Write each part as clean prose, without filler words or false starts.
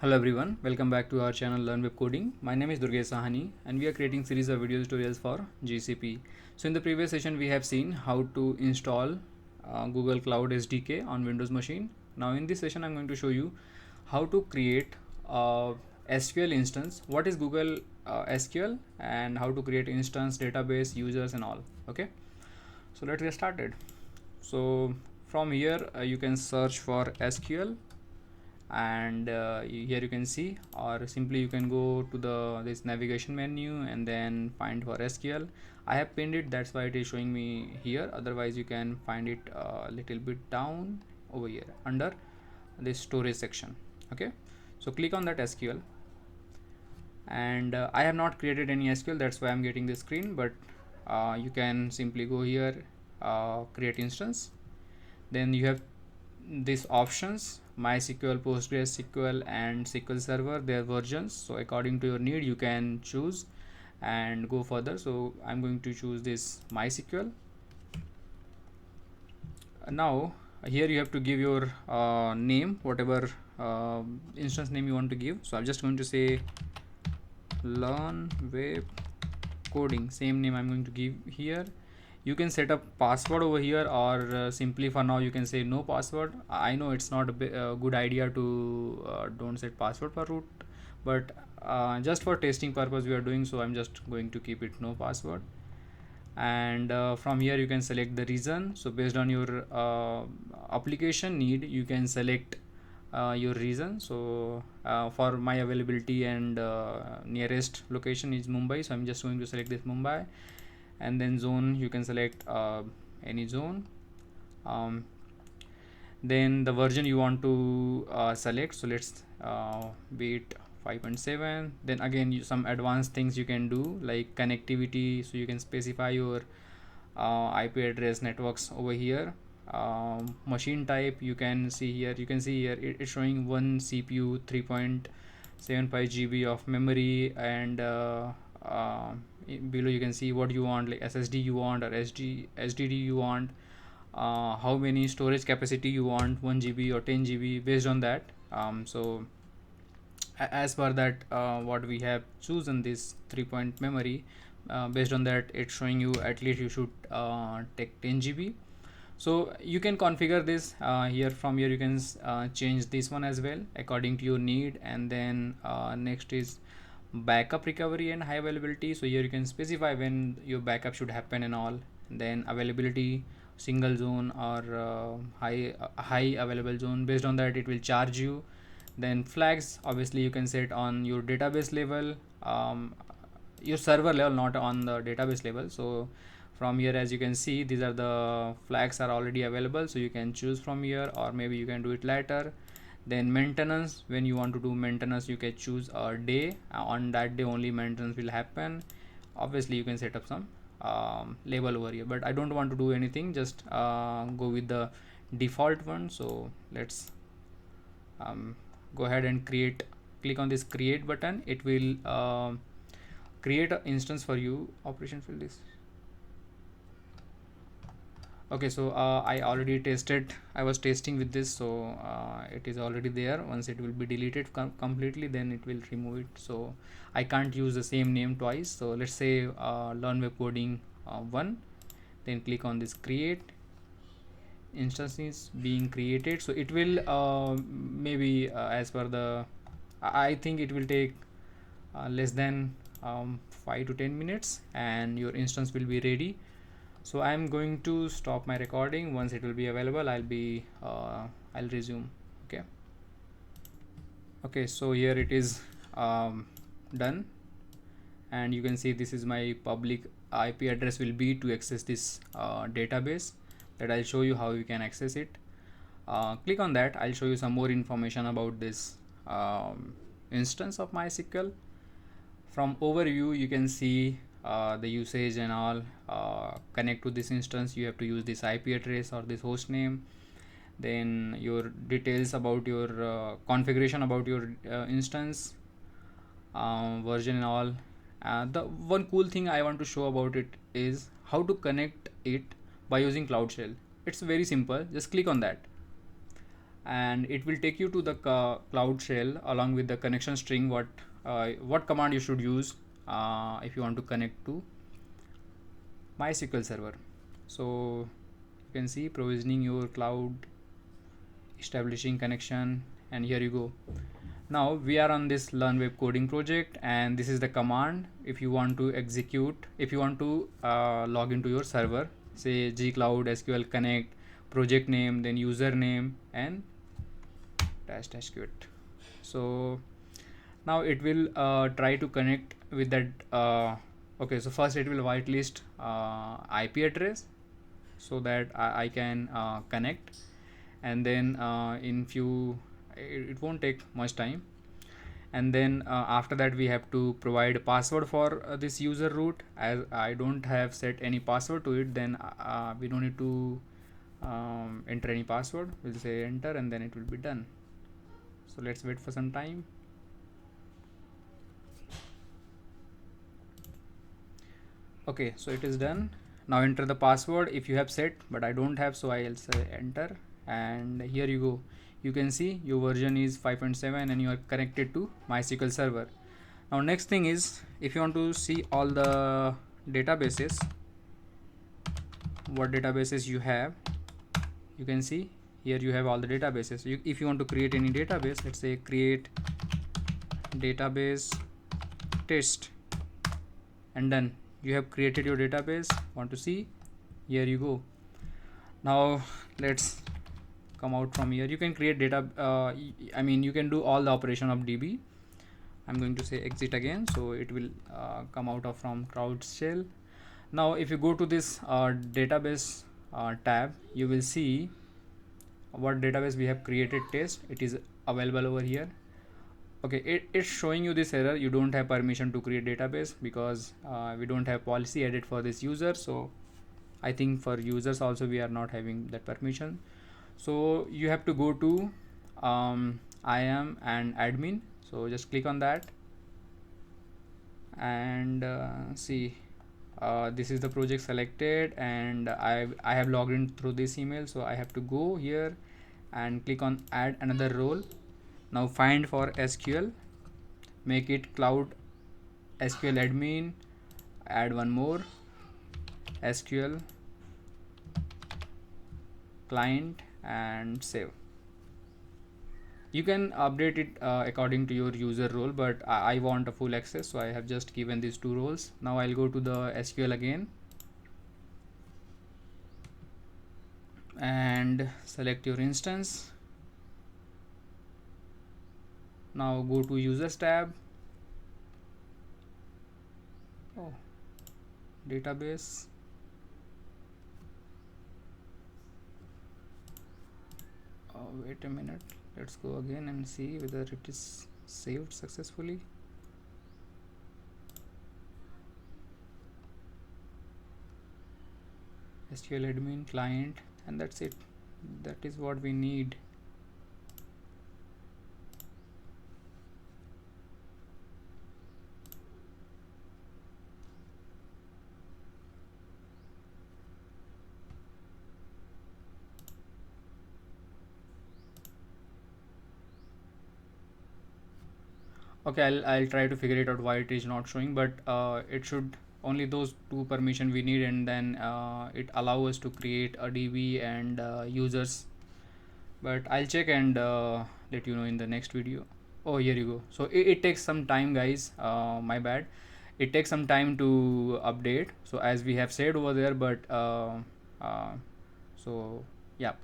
Hello everyone, welcome back to our channel Learn Web Coding. My name is Durgesh Sahani and we are creating series of video tutorials for GCP. So in the previous session we have seen how to install Google Cloud SDK on Windows machine. Now in this session I'm going to show you how to create a SQL instance, what is Google SQL and how to create instance, database, users and all. Okay, so let's get started. So from here you can search for SQL and here you can see, or simply you can go to this navigation menu and then find for SQL. I have pinned it, that's why it is showing me here. Otherwise you can find it a little bit down over here under this storage section. Okay, so click on that SQL and I have not created any SQL, that's why I'm getting this screen, but you can simply go here, create instance. Then you have these options: MySQL, PostgreSQL and SQL Server, their versions. So according to your need you can choose and go further. So I'm going to choose this MySQL. Now here you have to give your name, whatever instance name you want to give. So I'm just going to say Learn Web Coding, same name I'm going to give here. You can set up password over here, or simply for now you can say no password. I know it's not a good idea to don't set password for root, but just for testing purpose we are doing, so I'm just going to keep it no password. And from here you can select the region. So based on your application need you can select your region. So for my availability and nearest location is Mumbai, so I'm just going to select this Mumbai. And then zone, you can select any zone. Then the version you want to select, so let's be it 5.7. then again some advanced things you can do like connectivity, so you can specify your IP address networks over here. Machine type, you can see here, it's showing one CPU, 3.75 GB of memory, and below you can see what you want, like SSD you want or SDD you want, how many storage capacity you want, 1 GB or 10 GB, based on that. So as per that what we have chosen this 3 point memory, based on that it's showing you at least you should take 10 GB. So you can configure this here. From here you can change this one as well according to your need. And then next is backup recovery and high availability. So here you can specify when your backup should happen and all. And then availability, single zone or high available zone, based on that it will charge you. Then flags, obviously you can set on your database level, your server level, not on the database level. So from here, as you can see, these are the flags are already available, so you can choose from here, or maybe you can do it later. Then maintenance, when you want to do maintenance you can choose a day, on that day only maintenance will happen. Obviously you can set up some label over here, but I don't want to do anything, just go with the default one. So let's go ahead and click on this create button. It will create an instance for you. Operation field is okay. So I already tested, I was testing with this, so it is already there. Once it will be deleted completely, then it will remove it, so I can't use the same name twice. So let's say learn web coding 1, then click on this create. Instance is being created, so it will maybe as per the I think it will take less than 5 to 10 minutes and your instance will be ready. So I'm going to stop my recording. Once it will be available I'll resume. Okay, so here it is done, and you can see this is my public IP address will be to access this database, that I'll show you how you can access it. Click on that, I'll show you some more information about this instance of MySQL. From overview you can see the usage and all. Connect to this instance you have to use this IP address or this host name. Then your details about your configuration about your instance, version and all. The one cool thing I want to show about it is how to connect it by using Cloud Shell. It's very simple, just click on that. and it will take you to the cloud shell along with the connection string, what command you should use if you want to connect to MySQL server. So you can see provisioning your cloud, establishing connection, and here you go. Now we are on this learn web coding project, and this is the command if you want to execute, if you want to log into your server, say gcloud sql connect, project name, then username, and dash quit. So now it will try to connect with that. Okay, so first it will whitelist IP address so that I can connect, and then in few, it won't take much time, and then after that we have to provide a password for this user root. As I don't have set any password to it, then we don't need to enter any password. We'll say enter, and then it will be done. So let's wait for some time. Okay, so it is done. Now enter the password if you have set, but I don't have, so I'll say enter, and here you go. You can see your version is 5.7 and you are connected to MySQL server. Now next thing is, if you want to see all the databases, what databases you have, you can see here you have all the databases. If you want to create any database, let's say create database test, and done. You have created your database. Want to see? Here you go. Now let's come out from here. You can create data, I mean you can do all the operation of DB. I'm going to say exit again, so it will come out of from cloud shell. Now if you go to this database tab, you will see what database we have created test. It is available over here. Okay, it's showing you this error, you don't have permission to create database because we don't have policy added for this user. So I think for users also we are not having that permission. So you have to go to I am an admin, so just click on that and see this is the project selected, and I have logged in through this email, so I have to go here and click on add another role. Now find for SQL, make it cloud SQL admin, add one more SQL client, and save. You can update it according to your user role, but I want a full access, so I have just given these two roles. Now I'll go to the SQL again and select your instance. Now go to users tab. Oh, database. Oh, wait a minute. Let's go again and see whether it is saved successfully. SQL admin client, and that's it. That is what we need. Okay, I'll try to figure it out why it is not showing, but it should only those two permission we need, and then it allow us to create a DB and users. But I'll check and let you know in the next video. Oh, here you go. So it takes some time, guys. My bad. It takes some time to update. So as we have said over there, but so yeah.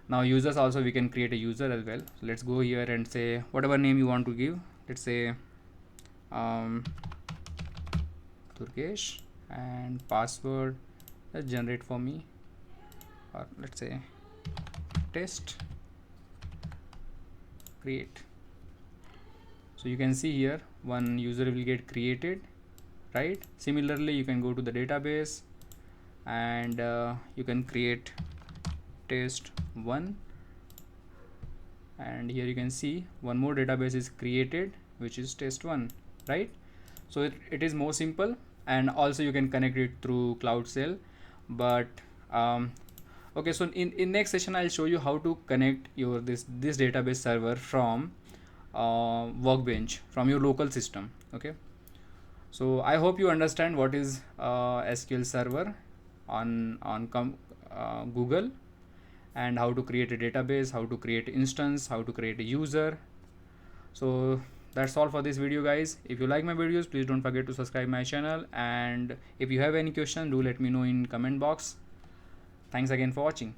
Now users also we can create a user as well. So let's go here and say whatever name you want to give. Let's say Turkesh, and password, let's generate for me, or let's say test, create. So you can see here one user will get created, right? Similarly you can go to the database and you can create test1, and here you can see one more database is created, which is test1, right? So it is more simple, and also you can connect it through cloud shell. But Okay, so in next session I'll show you how to connect your this database server from Workbench, from your local system. Okay, so I hope you understand what is SQL server on Google, and how to create a database, how to create instance, how to create a user. So that's all for this video, guys. If you like my videos, please don't forget to subscribe my channel, and if you have any question, do let me know in comment box. Thanks again for watching.